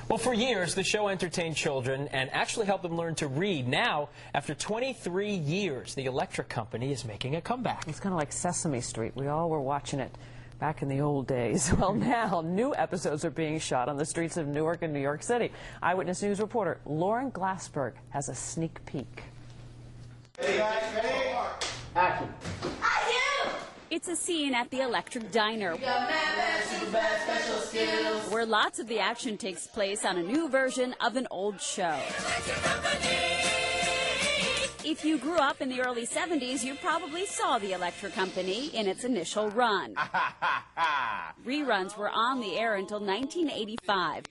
Well, for years, the show entertained children and actually helped them learn to read. Now, after 23 years, the Electric Company is making a comeback. It's kind of like Sesame Street. We all were watching it back in the old days. Well, now new episodes are being shot on the streets of Newark and New York City. Eyewitness News reporter Lauren Glassberg has a sneak peek. Hey guys, ready? Action. It's a scene at the Electric Diner, where lots of the action takes place on a new version of an old show. If you grew up in the early 70s, you probably saw the Electric Company in its initial run. Reruns were on the air until 1985.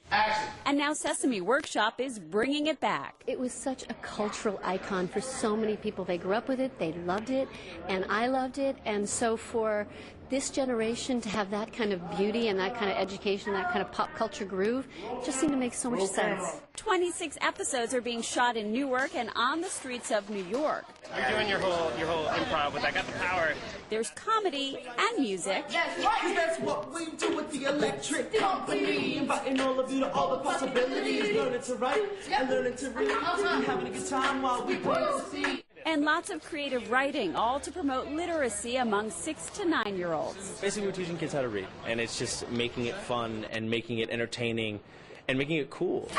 And now Sesame Workshop is bringing it back. It was such a cultural icon for so many people. They grew up with it, they loved it, and I loved it. And so for this generation to have that kind of beauty and that kind of education, that kind of pop culture groove, just seemed to make so much sense. 26 episodes are being shot in Newark and on the streets of New York. You're doing your whole improv with I Got the Power. There's comedy and music. Yes, right, that's what we do with the Electric Company. Inviting all of you to all the possibilities. Learning to write and learning to read. And having a good time while we proceed. And lots of creative writing, all to promote literacy among 6 to 9-year-olds. Basically, we're teaching kids how to read, and it's just making it fun and making it entertaining and making it cool.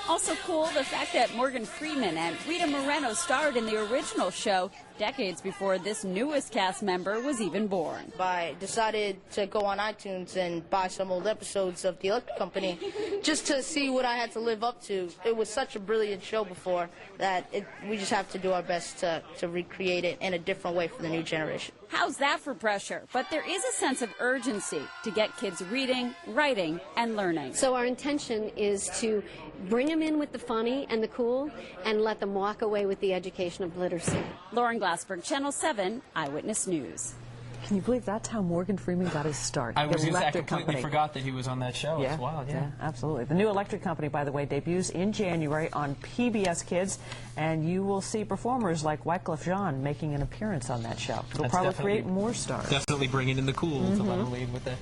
Also cool, the fact that Morgan Freeman and Rita Moreno starred in the original show decades before this newest cast member was even born. I decided to go on iTunes and buy some old episodes of The Electric Company just to see what I had to live up to. It was such a brilliant show before that we just have to do our best to recreate it in a different way for the new generation. How's that for pressure? But there is a sense of urgency to get kids reading, writing, and learning. So our intention is to bring them in with the funny and the cool and let them walk away with the education of literacy. Lauren Glassberg, Channel 7, Eyewitness News. Can you believe that's how Morgan Freeman got his start? I completely forgot that he was on that show. Yeah, It's wild, yeah. Absolutely. The new Electric Company, by the way, debuts in January on PBS Kids, and you will see performers like Wyclef Jean making an appearance on that show. It'll probably create more stars. Definitely bringing in the cool to let him lead with it.